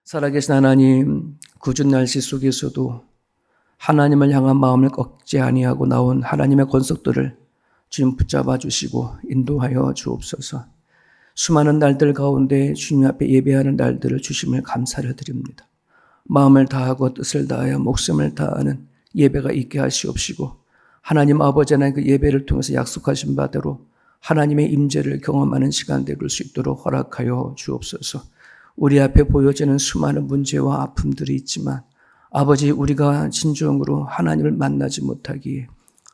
살아계신 하나님, 궂은 날씨 속에서도 하나님을 향한 마음을 꺾지 아니하고 나온 하나님의 권속들을 주님 붙잡아 주시고 인도하여 주옵소서. 수많은 날들 가운데 주님 앞에 예배하는 날들을 주심을 감사를 드립니다. 마음을 다하고 뜻을 다하여 목숨을 다하는 예배가 있게 하시옵시고, 하나님 아버지 하나님 그 예배를 통해서 약속하신 바대로 하나님의 임재를 경험하는 시간 되릴 수 있도록 허락하여 주옵소서. 우리 앞에 보여지는 수많은 문제와 아픔들이 있지만 아버지, 우리가 진정으로 하나님을 만나지 못하기에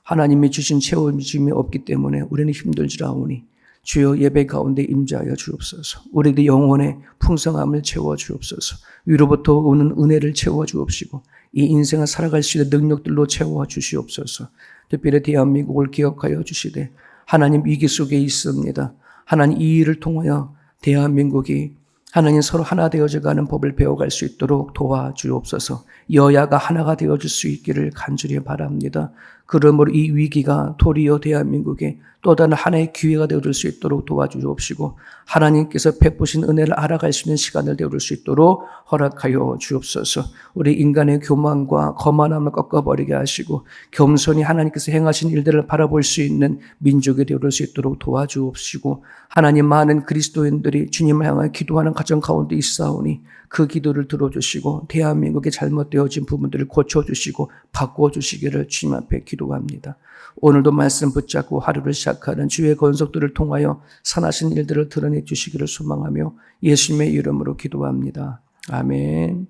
하나님이 주신 채워짐이 없기 때문에 우리는 힘들지라오니 주여 예배 가운데 임재하여 주옵소서. 우리의 영혼의 풍성함을 채워 주옵소서. 위로부터 오는 은혜를 채워 주옵시고 이 인생을 살아갈 수 있는 능력들로 채워 주시옵소서. 특별히 대한민국을 기억하여 주시되 하나님 위기 속에 있습니다. 하나님 이 일을 통하여 대한민국이 하나님 서로 하나 되어져 가는 법을 배워갈 수 있도록 도와주옵소서. 여야가 하나가 되어질 수 있기를 간절히 바랍니다. 그러므로 이 위기가 도리어 대한민국에 또 다른 하나의 기회가 되어질 수 있도록 도와주옵시고 하나님께서 베푸신 은혜를 알아갈 수 있는 시간을 되어질 수 있도록 허락하여 주옵소서. 우리 인간의 교만과 거만함을 꺾어버리게 하시고 겸손히 하나님께서 행하신 일들을 바라볼 수 있는 민족이 되어질 수 있도록 도와주옵시고, 하나님 많은 그리스도인들이 주님을 향하여 기도하는 가정 가운데 있사오니 그 기도를 들어주시고 대한민국의 잘못되어진 부분들을 고쳐주시고 바꿔주시기를 주님 앞에 기도합니다. 오늘도 말씀 붙잡고 하루를 시작하는 주의 권속들을 통하여 선하신 일들을 드러내 주시기를 소망하며 예수님의 이름으로 기도합니다. 아멘.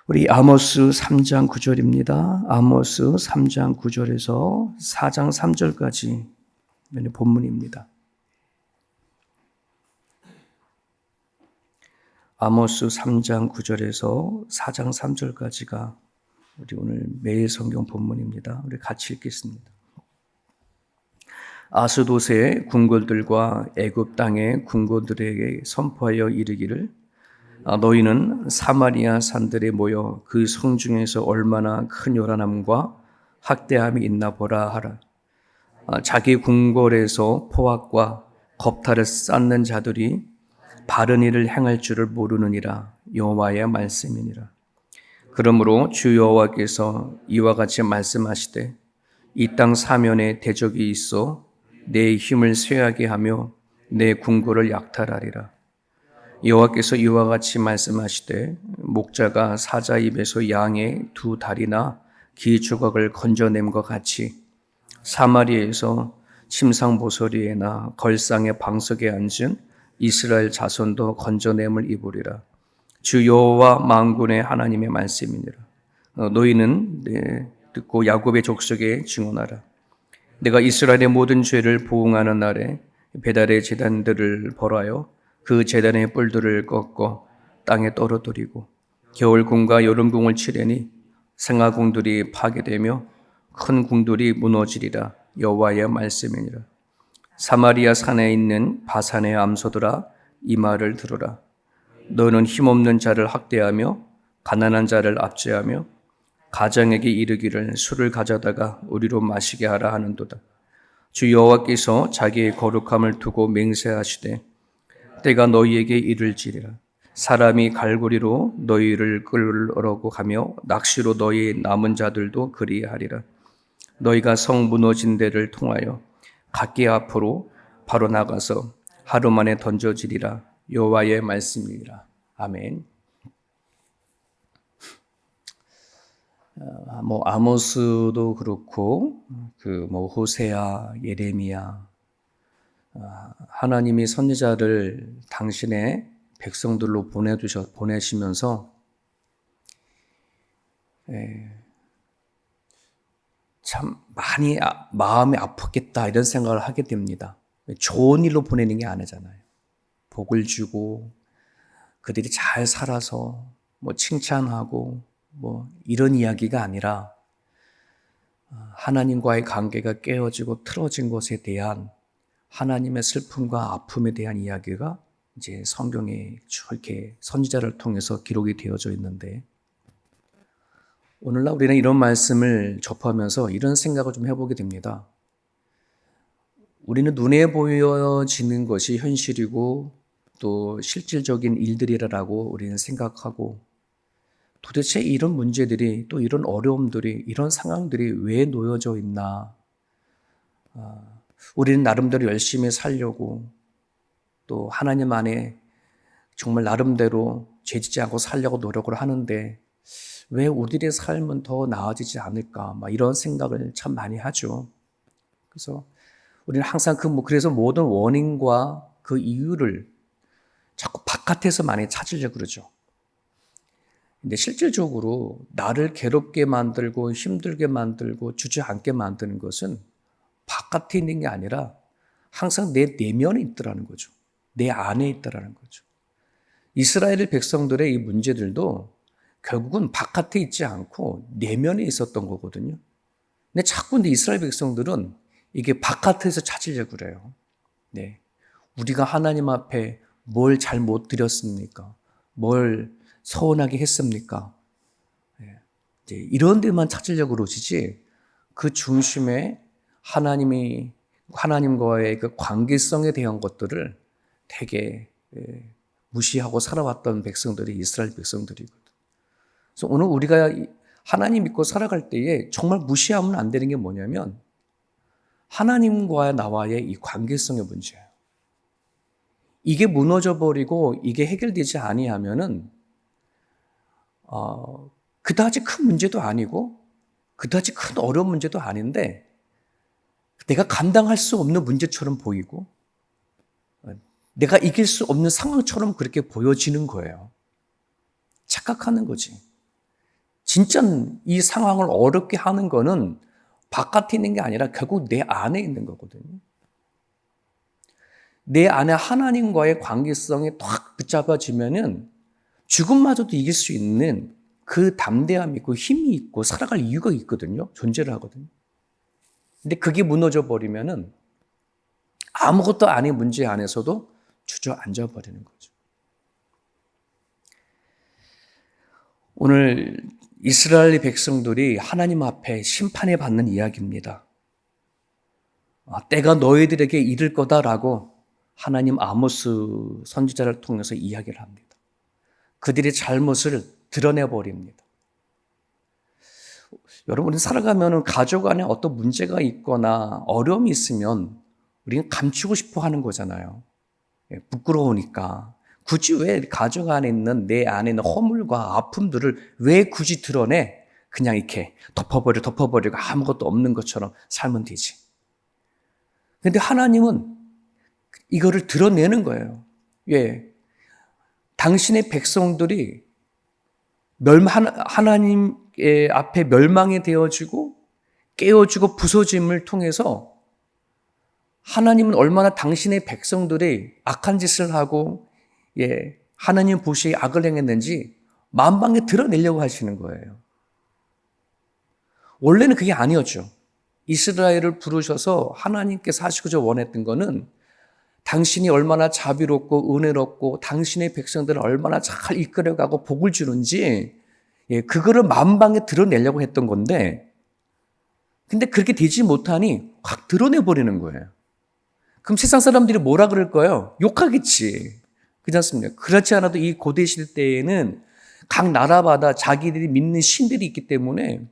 우리 아모스 3장 9절입니다. 아모스 3장 9절에서 4장 3절까지 본문입니다. 아모스 3장 9절에서 4장 3절까지가 우리 오늘 매일 성경 본문입니다. 우리 같이 읽겠습니다. 아스돗의 궁궐들과 애굽 땅의 궁궐들에게 선포하여 이르기를, 너희는 사마리아 산들에 모여 그 성 중에서 얼마나 큰 요란함과 학대함이 있나 보라 하라. 자기 궁궐에서 포악과 겁탈을 쌓는 자들이 바른 일을 행할 줄을 모르느니라. 여호와의 말씀이니라. 그러므로 주 여호와께서 이와 같이 말씀하시되, 이 땅 사면에 대적이 있어 내 힘을 쇠하게 하며 내 궁궐을 약탈하리라. 여호와께서 이와 같이 말씀하시되, 목자가 사자 입에서 양의 두 다리나 귀 조각을 건져냄과 같이 사마리아에서 침상보소리에나 걸상의 방석에 앉은 이스라엘 자손도 건져냄을 입으리라. 주 여호와 만군의 하나님의 말씀이니라. 너희는 듣고 야곱의 족속에 증언하라. 내가 이스라엘의 모든 죄를 보응하는 날에 배달의 제단들을 벌하여 그 제단의 뿔들을 꺾어 땅에 떨어뜨리고 겨울궁과 여름궁을 치려니 생화궁들이 파괴되며 큰 궁들이 무너지리라. 여호와의 말씀이니라. 사마리아 산에 있는 바산의 암소들아, 이 말을 들으라. 너는 힘없는 자를 학대하며 가난한 자를 압제하며 가장에게 이르기를 술을 가져다가 우리로 마시게 하라 하는도다. 주 여호와께서 자기의 거룩함을 두고 맹세하시되, 때가 너희에게 이를지리라. 사람이 갈고리로 너희를 끌어오고 가며 낚시로 너희 남은 자들도 그리하리라. 너희가 성 무너진 데를 통하여 각기 앞으로 바로 나가서 하루 만에 던져지리라. 여호와의 말씀이니라. 아멘. 아모스도 그렇고 호세아, 예레미야, 하나님이 선지자를 당신의 백성들로 보내시면서 참 많이 마음이 아팠겠다 이런 생각을 하게 됩니다. 좋은 일로 보내는 게 아니잖아요. 복을 주고 그들이 잘 살아서 칭찬하고 이런 이야기가 아니라 하나님과의 관계가 깨어지고 틀어진 것에 대한 하나님의 슬픔과 아픔에 대한 이야기가 이제 성경에 이렇게 선지자를 통해서 기록이 되어져 있는데, 오늘날 우리는 이런 말씀을 접하면서 이런 생각을 좀 해보게 됩니다. 우리는 눈에 보여지는 것이 현실이고 또 실질적인 일들이라고 우리는 생각하고 도대체 이런 문제들이 또 이런 어려움들이 이런 상황들이 왜 놓여져 있나 우리는 나름대로 열심히 살려고 또 하나님 안에 정말 나름대로 죄짓지 않고 살려고 노력을 하는데 왜 우리의 삶은 더 나아지지 않을까 이런 생각을 참 많이 하죠. 그래서 우리는 항상 그래서 모든 원인과 그 이유를 자꾸 바깥에서 많이 찾으려고 그러죠. 근데 실질적으로 나를 괴롭게 만들고 힘들게 만들고 주저앉게 만드는 것은 바깥에 있는 게 아니라 항상 내 내면에 있더라는 거죠. 내 안에 있더라는 거죠. 이스라엘 백성들의 이 문제들도 결국은 바깥에 있지 않고 내면에 있었던 거거든요. 근데 자꾸 이스라엘 백성들은 이게 바깥에서 찾으려고 그래요. 네. 우리가 하나님 앞에 뭘 잘못 드렸습니까? 뭘 서운하게 했습니까? 네. 이런 데만 찾으려고 그러시지 그 중심에 하나님과의 그 관계성에 대한 것들을 되게 무시하고 살아왔던 백성들이 이스라엘 백성들이거든. 그래서 오늘 우리가 하나님 믿고 살아갈 때에 정말 무시하면 안 되는 게 뭐냐면 하나님과 나와의 이 관계성의 문제예요. 이게 무너져 버리고 이게 해결되지 아니하면은 그다지 큰 문제도 아니고 그다지 큰 어려운 문제도 아닌데 내가 감당할 수 없는 문제처럼 보이고 내가 이길 수 없는 상황처럼 그렇게 보여지는 거예요. 착각하는 거지. 진짜 이 상황을 어렵게 하는 거는 바깥에 있는 게 아니라 결국 내 안에 있는 거거든요. 내 안에 하나님과의 관계성에 탁 붙잡아지면은 죽음마저도 이길 수 있는 그 담대함이 있고 힘이 있고 살아갈 이유가 있거든요. 존재를 하거든요. 근데 그게 무너져 버리면은 아무것도 아닌 문제 안에서도 주저앉아 버리는 거죠. 오늘 이스라엘 백성들이 하나님 앞에 심판에 받는 이야기입니다. 때가 너희들에게 이를 거다라고 하나님 아모스 선지자를 통해서 이야기를 합니다. 그들의 잘못을 드러내버립니다. 여러분, 살아가면 가족 안에 어떤 문제가 있거나 어려움이 있으면 우리는 감추고 싶어 하는 거잖아요. 부끄러우니까. 굳이 왜 가족 안에 있는 내 안에 있는 허물과 아픔들을 왜 굳이 드러내? 그냥 이렇게 덮어버리고 아무것도 없는 것처럼 살면 되지. 근데 하나님은 이거를 드러내는 거예요. 왜? 당신의 백성들이 하나님의 앞에 멸망이 되어지고 깨어지고 부서짐을 통해서 하나님은 얼마나 당신의 백성들이 악한 짓을 하고 하나님 보시기에 악을 행했는지 만방에 드러내려고 하시는 거예요. 원래는 그게 아니었죠. 이스라엘을 부르셔서 하나님께서 하시고자 원했던 거는 당신이 얼마나 자비롭고 은혜롭고 당신의 백성들을 얼마나 잘 이끌어가고 복을 주는지 그거를 만방에 드러내려고 했던 건데 근데 그렇게 되지 못하니 확 드러내버리는 거예요. 그럼 세상 사람들이 뭐라 그럴 거예요? 욕하겠지. 그렇지 않습니까? 그렇지 않아도 이 고대 시대에는 각 나라마다 자기들이 믿는 신들이 있기 때문에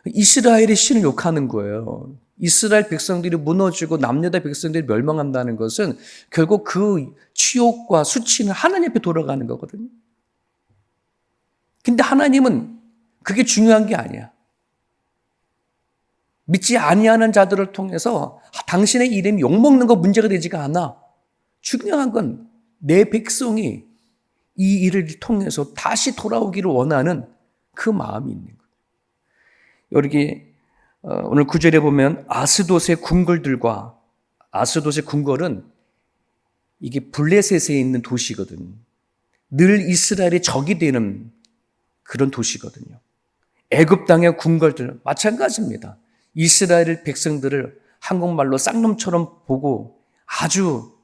이스라엘의 신을 욕하는 거예요. 이스라엘 백성들이 무너지고 남유다 백성들이 멸망한다는 것은 결국 그 치욕과 수치는 하나님 앞에 돌아가는 거거든요. 근데 하나님은 그게 중요한 게 아니야. 믿지 아니하는 자들을 통해서 당신의 이름이 욕먹는 거 문제가 되지가 않아. 중요한 건 내 백성이 이 일을 통해서 다시 돌아오기를 원하는 그 마음이 있는 거예요. 여기 오늘 9절에 보면 아스돗의 궁궐들과 아스돗의 궁궐은 이게 블레셋에 있는 도시거든요. 늘 이스라엘의 적이 되는 그런 도시거든요. 애굽 땅의 궁궐들 마찬가지입니다. 이스라엘 백성들을 한국말로 쌍놈처럼 보고 아주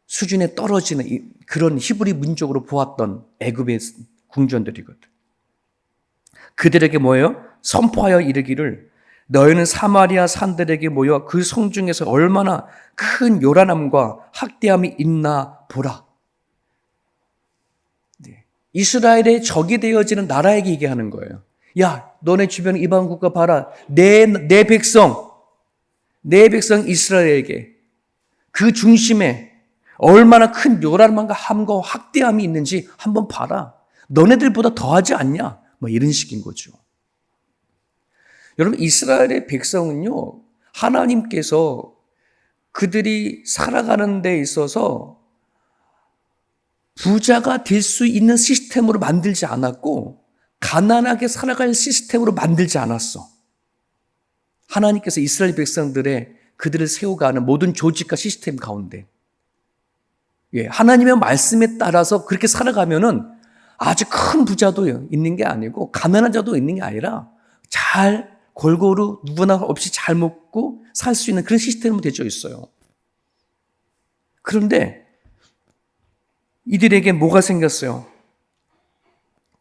수준에 떨어지는 그런 히브리 민족으로 보았던 애굽의 궁전들이거든. 그들에게 뭐예요? 선포하여 이르기를 너희는 사마리아 산들에게 모여 그 성중에서 얼마나 큰 요란함과 학대함이 있나 보라. 이스라엘의 적이 되어지는 나라에게 얘기하는 거예요. 야, 너네 주변 이방 국가 봐라. 내 백성 이스라엘에게 그 중심에 얼마나 큰 요란함과 함과 학대함이 있는지 한번 봐라. 너네들보다 더하지 않냐? 뭐 이런 식인 거죠. 여러분, 이스라엘의 백성은요, 하나님께서 그들이 살아가는 데 있어서 부자가 될 수 있는 시스템으로 만들지 않았고, 가난하게 살아갈 시스템으로 만들지 않았어. 하나님께서 이스라엘 백성들의 그들을 세워가는 모든 조직과 시스템 가운데, 하나님의 말씀에 따라서 그렇게 살아가면은 아주 큰 부자도 있는 게 아니고, 가난한 자도 있는 게 아니라, 잘 골고루 누구나 없이 잘 먹고 살 수 있는 그런 시스템으로 되어 있어요. 그런데 이들에게 뭐가 생겼어요?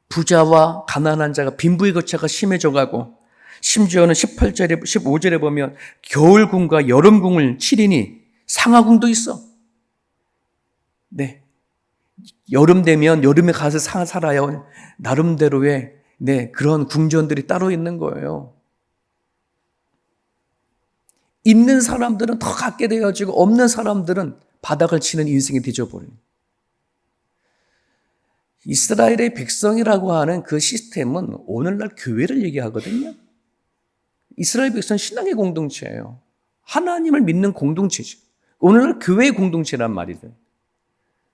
부자와 가난한 자가 빈부의 격차가 심해져가고, 심지어는 18절에 15절에 보면 겨울궁과 여름궁을 치리니 상하궁도 있어. 네, 여름 되면 여름에 가서 살아요. 나름대로의 그런 궁전들이 따로 있는 거예요. 있는 사람들은 더 갖게 되어지고 없는 사람들은 바닥을 치는 인생이 되어버려요. 이스라엘의 백성이라고 하는 그 시스템은 오늘날 교회를 얘기하거든요. 이스라엘 백성은 신앙의 공동체예요. 하나님을 믿는 공동체죠. 오늘날 교회의 공동체란 말이죠.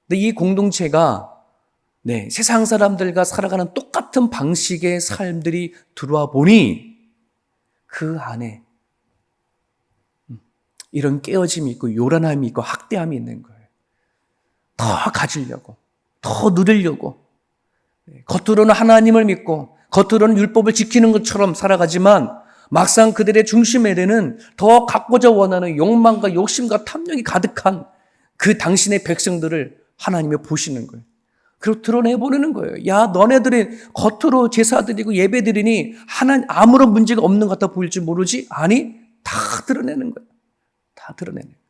근데 이 공동체가 세상 사람들과 살아가는 똑같은 방식의 삶들이 들어와 보니 그 안에 이런 깨어짐이 있고 요란함이 있고 학대함이 있는 거예요. 더 가지려고, 더 누리려고, 겉으로는 하나님을 믿고 겉으로는 율법을 지키는 것처럼 살아가지만 막상 그들의 중심에는 더 갖고자 원하는 욕망과 욕심과 탐욕이 가득한 그 당신의 백성들을 하나님이 보시는 거예요. 그리고 드러내보내는 거예요. 야, 너네들이 겉으로 제사 드리고 예배 드리니 하나님 아무런 문제가 없는 것 같아 보일지 모르지? 아니, 다 드러내는 거예요. 다 드러내는 거예요.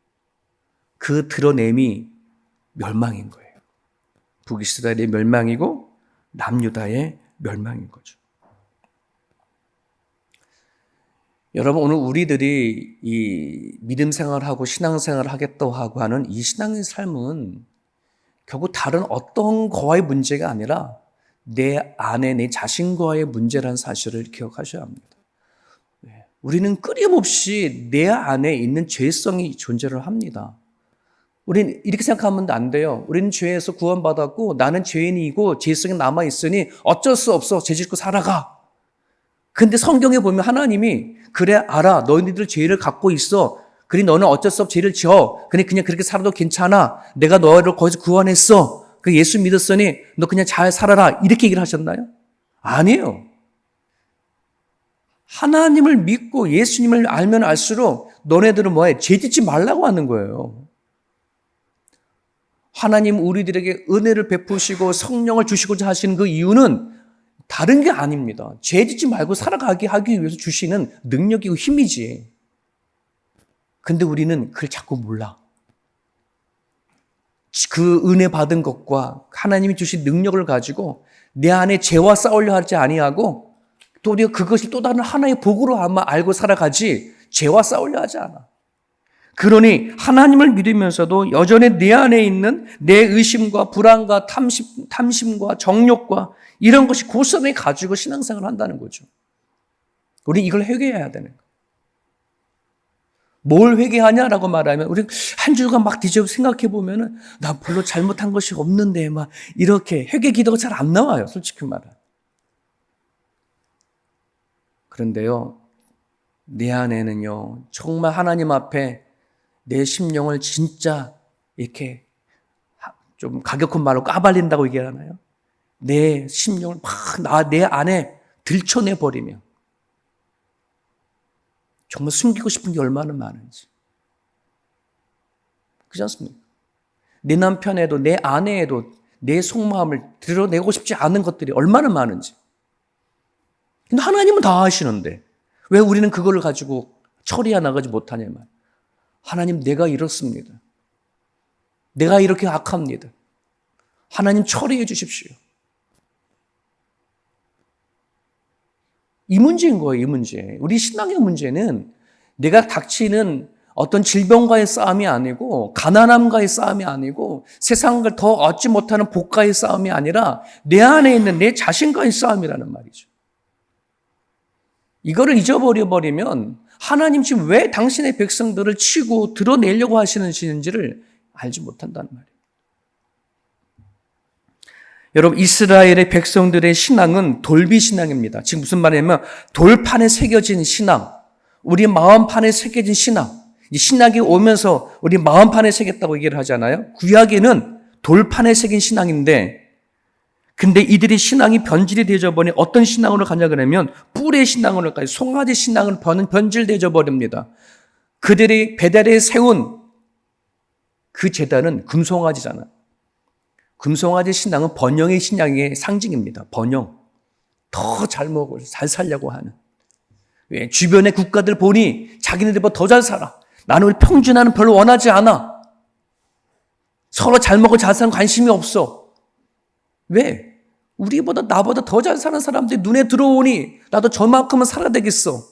그 드러냄이 멸망인 거예요. 북이스라엘의 멸망이고 남유다의 멸망인 거죠. 여러분, 오늘 우리들이 이 믿음 생활하고 신앙 생활을 하겠다고 하고 하는 이 신앙의 삶은 결국 다른 어떤 거와의 문제가 아니라 내 안에 내 자신과의 문제라는 사실을 기억하셔야 합니다. 우리는 끊임없이 내 안에 있는 죄성이 존재를 합니다. 우리는 이렇게 생각하면 안 돼요. 우리는 죄에서 구원받았고 나는 죄인이고 죄성이 남아있으니 어쩔 수 없어. 죄 짓고 살아가. 근데 성경에 보면 하나님이 그래 알아. 너희들 죄를 갖고 있어. 그래 너는 어쩔 수 없이 죄를 지어. 그냥 그렇게 살아도 괜찮아. 내가 너를 거기서 구원했어. 그 예수 믿었으니 너 그냥 잘 살아라. 이렇게 얘기를 하셨나요? 아니에요. 하나님을 믿고 예수님을 알면 알수록 너네들은 뭐해? 죄 짓지 말라고 하는 거예요. 하나님 우리들에게 은혜를 베푸시고 성령을 주시고자 하시는 그 이유는 다른 게 아닙니다. 죄 짓지 말고 살아가게 하기 위해서 주시는 능력이고 힘이지. 근데 우리는 그걸 자꾸 몰라. 그 은혜 받은 것과 하나님이 주신 능력을 가지고 내 안에 죄와 싸우려 하지 아니하고 도리어 그것이 또 다른 하나의 복으로 아마 알고 살아가지 죄와 싸우려 하지 않아. 그러니 하나님을 믿으면서도 여전히 내 안에 있는 내 의심과 불안과 탐심과 정욕과 이런 것이 고스란히 가지고 신앙생활을 한다는 거죠. 우리 이걸 회개해야 되는 거예요. 뭘 회개하냐라고 말하면 우리 한 주간 막 뒤져 생각해 보면은 나 별로 잘못한 것이 없는데 막 이렇게 회개 기도가 잘 안 나와요. 솔직히 말해. 그런데요, 내 안에는요, 정말 하나님 앞에 내 심령을 진짜 이렇게 좀 가격한 말로 까발린다고 얘기하나요? 내 심령을 막 내 안에 들춰내버리면 정말 숨기고 싶은 게 얼마나 많은지. 그렇지 않습니까? 내 남편에도 내 아내에도 내 속마음을 드러내고 싶지 않은 것들이 얼마나 많은지. 근데 하나님은 다 아시는데 왜 우리는 그걸 가지고 처리해 나가지 못하냐 말. 하나님, 내가 이렇습니다. 내가 이렇게 악합니다. 하나님 처리해 주십시오. 이 문제인 거예요, 이 문제. 우리 신앙의 문제는 내가 닥치는 어떤 질병과의 싸움이 아니고, 가난함과의 싸움이 아니고, 세상을 더 얻지 못하는 복과의 싸움이 아니라 내 안에 있는 내 자신과의 싸움이라는 말이죠. 이거를 잊어버려 버리면 하나님 지금 왜 당신의 백성들을 치고 드러내려고 하시는지를 알지 못한다는 말이에요. 여러분, 이스라엘의 백성들의 신앙은 돌비 신앙입니다. 지금 무슨 말이냐면 돌판에 새겨진 신앙, 우리 마음판에 새겨진 신앙. 이 신약이 오면서 우리 마음판에 새겼다고 얘기를 하잖아요. 구약에는 돌판에 새긴 신앙인데, 근데 이들이 신앙이 변질이 되어져 버리니 어떤 신앙으로 가냐 그러면 뿔의 신앙으로 가요. 송아지 신앙을 변질되어져 버립니다. 그들이 베델에 세운 그 제단은 금송아지잖아. 금송아지 신앙은 번영의 신앙의 상징입니다. 번영. 더 잘 먹고 잘 살려고 하는. 왜? 주변의 국가들 보니 자기네들보다 더 잘 살아. 나는 우리 평준화는 별로 원하지 않아. 서로 잘 먹고 잘 사는 관심이 없어. 왜? 우리보다 나보다 더 잘 사는 사람들이 눈에 들어오니 나도 저만큼은 살아야 되겠어.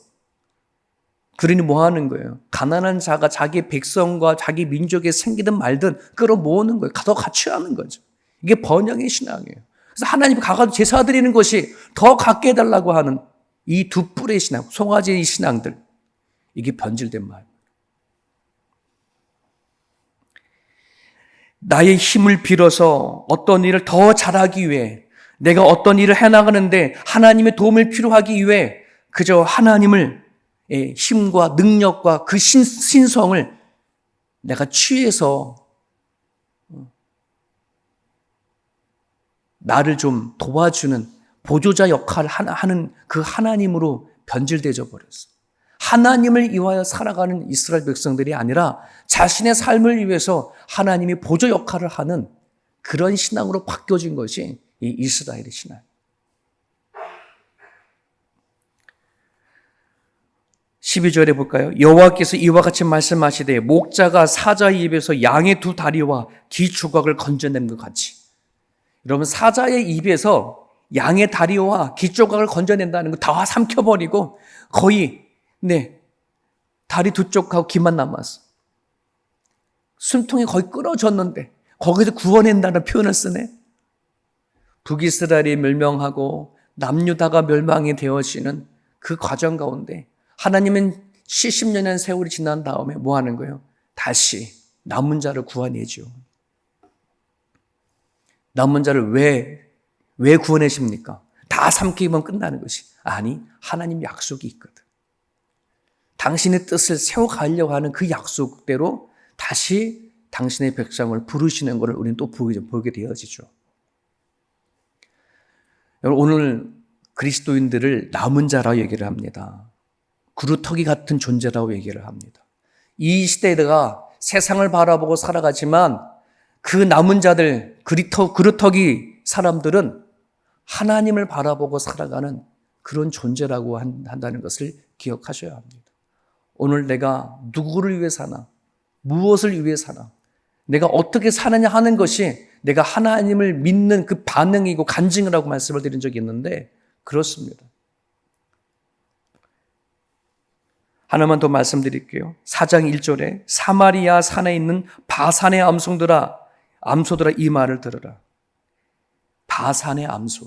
그러니 뭐 하는 거예요? 가난한 자가 자기 백성과 자기 민족에 생기든 말든 끌어모으는 거예요. 더 같이 하는 거죠. 이게 번영의 신앙이에요. 그래서 하나님이 가가지고 제사 드리는 것이 더 갖게 해달라고 하는 이 두 뿔의 신앙, 송아지의 신앙들, 이게 변질된 말. 나의 힘을 빌어서 어떤 일을 더 잘하기 위해, 내가 어떤 일을 해나가는데 하나님의 도움을 필요하기 위해 그저 하나님을 힘과 능력과 그 신성을 내가 취해서 나를 좀 도와주는 보조자 역할을 하는 그 하나님으로 변질되어 버렸어. 하나님을 위하여 살아가는 이스라엘 백성들이 아니라 자신의 삶을 위해서 하나님이 보조 역할을 하는 그런 신앙으로 바뀌어진 것이 이 이스라엘의 신앙. 12절에 볼까요? 여호와께서 이와 같이 말씀하시되 목자가 사자의 입에서 양의 두 다리와 귀 조각을 건져낸 것 같이. 여러분, 사자의 입에서 양의 다리와 귀 조각을 건져낸다는 거 다 삼켜버리고 거의 다리 두 쪽하고 귀만 남았어. 숨통이 거의 끊어졌는데 거기서 구원한다는 표현을 쓰네. 북이스라엘이 멸망하고 남유다가 멸망이 되어지는 그 과정 가운데 하나님은 70년의 세월이 지난 다음에 뭐 하는 거예요? 다시 남은 자를 구원해줘. 남은 자를 왜 구원하십니까? 다 삼키면 끝나는 것이 아니, 하나님 약속이 있거든. 당신의 뜻을 세워가려고 하는 그 약속대로 다시 당신의 백성을 부르시는 것을 우리는 또 보게 되어지죠. 여러분, 오늘 그리스도인들을 남은 자라고 얘기를 합니다. 그루터기 같은 존재라고 얘기를 합니다. 이 시대가 세상을 바라보고 살아가지만 그 남은 자들, 그루터기 사람들은 하나님을 바라보고 살아가는 그런 존재라고 한다는 것을 기억하셔야 합니다. 오늘 내가 누구를 위해 사나, 무엇을 위해 사나, 내가 어떻게 사느냐 하는 것이 내가 하나님을 믿는 그 반응이고 간증이라고 말씀을 드린 적이 있는데 그렇습니다. 하나만 더 말씀드릴게요. 4장 1절에 사마리아 산에 있는 바산의 암소들아 이 말을 들으라. 바산의 암소.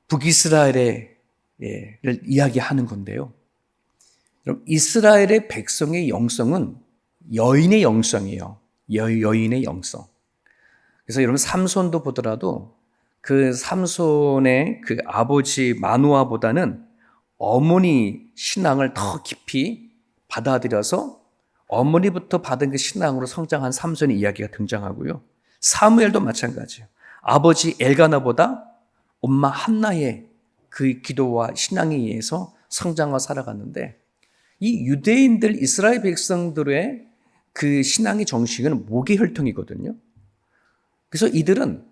북이스라엘을 이야기하는 건데요. 그럼 이스라엘의 백성의 영성은 여인의 영성이에요. 여인의 영성. 그래서 여러분 삼손도 보더라도 그 삼손의 그 아버지 마누아보다는 어머니 신앙을 더 깊이 받아들여서 어머니부터 받은 그 신앙으로 성장한 삼손의 이야기가 등장하고요. 사무엘도 마찬가지예요. 아버지 엘가나보다 엄마 한나의 그 기도와 신앙에 의해서 성장하고 살아갔는데 이 유대인들 이스라엘 백성들의 그 신앙의 정식은 목의 혈통이거든요. 그래서 이들은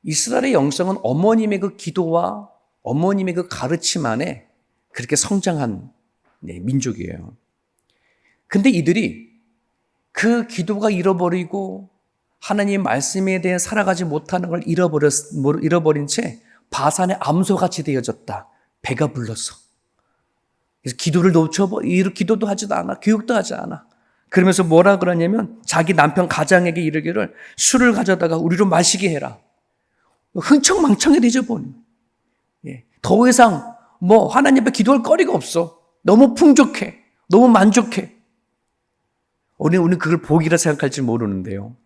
이스라엘의 영성은 어머님의 그 기도와 어머님의 그 가르침 안에 그렇게 성장한 민족이에요. 근데 이들이 그 기도가 잃어버리고 하나님의 말씀에 대해 살아가지 못하는 걸 잃어버린 채 바산의 암소같이 되어졌다. 배가 불렀어. 그래서 기도를 기도도 하지도 않아. 교육도 하지 않아. 그러면서 뭐라 그러냐면 자기 남편 가장에게 이르기를 술을 가져다가 우리로 마시게 해라. 흥청망청해져 버린. 더 이상 하나님 앞에 기도할 거리가 없어. 너무 풍족해. 너무 만족해. 우리는 그걸 복이라 생각할지 모르는데요.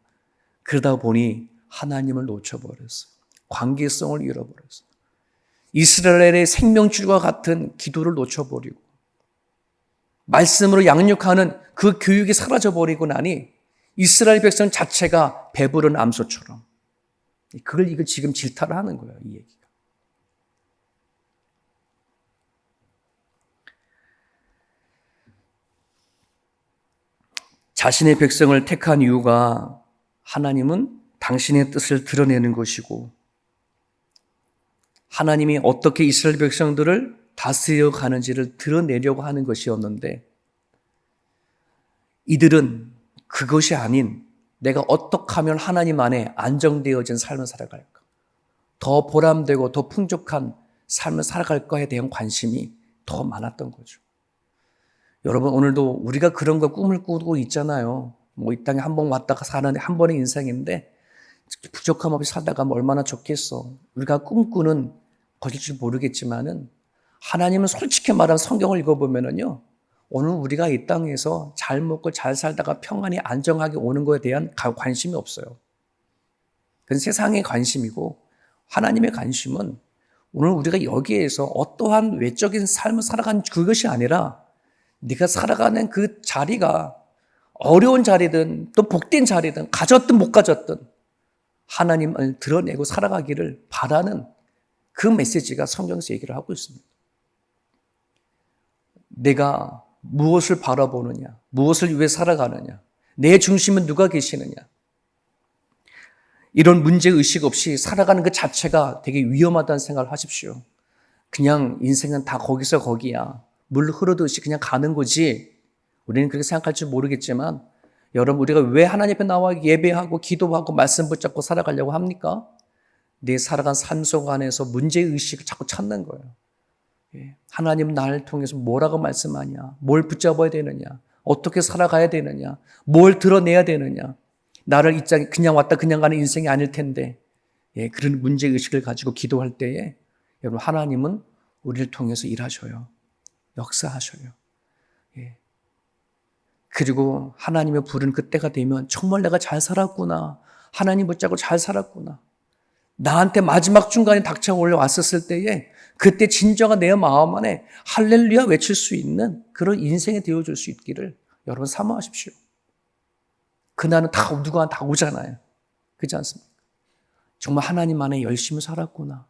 그러다 보니 하나님을 놓쳐버렸어. 관계성을 잃어버렸어. 이스라엘의 생명줄과 같은 기도를 놓쳐버리고 말씀으로 양육하는 그 교육이 사라져버리고 나니 이스라엘 백성 자체가 배부른 암소처럼 이걸 지금 질타를 하는 거예요. 이 얘기가. 자신의 백성을 택한 이유가 하나님은 당신의 뜻을 드러내는 것이고 하나님이 어떻게 이스라엘 백성들을 다스려 가는지를 드러내려고 하는 것이었는데 이들은 그것이 아닌 내가 어떻게 하면 하나님 안에 안정되어진 삶을 살아갈까? 더 보람되고 더 풍족한 삶을 살아갈까에 대한 관심이 더 많았던 거죠. 여러분 오늘도 우리가 그런 거 꿈을 꾸고 있잖아요. 이 땅에 한 번 왔다가 사는 한 번의 인생인데 부족함 없이 살다가 얼마나 좋겠어. 우리가 꿈꾸는 것일지 모르겠지만은 하나님은 솔직히 말하면 성경을 읽어보면은요. 오늘 우리가 이 땅에서 잘 먹고 잘 살다가 평안히 안정하게 오는 것에 대한 관심이 없어요. 그건 세상의 관심이고 하나님의 관심은 오늘 우리가 여기에서 어떠한 외적인 삶을 살아가는 그것이 아니라 네가 살아가는 그 자리가 어려운 자리든 또 복된 자리든 가졌든 못 가졌든 하나님을 드러내고 살아가기를 바라는 그 메시지가 성경에서 얘기를 하고 있습니다. 내가 무엇을 바라보느냐, 무엇을 위해 살아가느냐, 내 중심은 누가 계시느냐, 이런 문제의식 없이 살아가는 그 자체가 되게 위험하다는 생각을 하십시오. 그냥 인생은 다 거기서 거기야. 물 흐르듯이 그냥 가는 거지. 우리는 그렇게 생각할지 모르겠지만 여러분 우리가 왜 하나님 앞에 나와 예배하고 기도하고 말씀 붙잡고 살아가려고 합니까? 내 살아간 삶 속 안에서 문제의식을 자꾸 찾는 거예요. 하나님 나를 통해서 뭐라고 말씀하냐, 뭘 붙잡아야 되느냐, 어떻게 살아가야 되느냐, 뭘 드러내야 되느냐, 나를 이 땅에 그냥 왔다 그냥 가는 인생이 아닐 텐데 그런 문제의식을 가지고 기도할 때에 여러분 하나님은 우리를 통해서 일하셔요. 역사하셔요. 그리고 하나님의 부른 그때가 되면 정말 내가 잘 살았구나. 하나님 붙잡고 잘 살았구나. 나한테 마지막 중간에 닥쳐올려 왔었을 때에 그때 진정한 내 마음 안에 할렐루야 외칠 수 있는 그런 인생이 되어줄 수 있기를 여러분 사모하십시오. 그날은 누가 다 오잖아요. 그렇지 않습니까? 정말 하나님 안에 열심히 살았구나.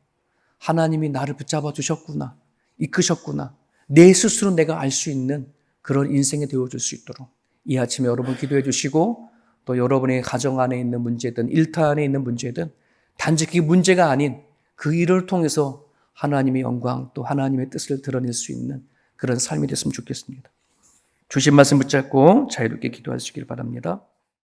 하나님이 나를 붙잡아 주셨구나. 이끄셨구나. 내 스스로 내가 알 수 있는 그런 인생이 되어줄 수 있도록 이 아침에 여러분 기도해 주시고 또 여러분의 가정 안에 있는 문제든 일터 안에 있는 문제든 단지 그게 문제가 아닌 그 일을 통해서 하나님의 영광 또 하나님의 뜻을 드러낼 수 있는 그런 삶이 됐으면 좋겠습니다. 주신 말씀 붙잡고 자유롭게 기도하시길 바랍니다.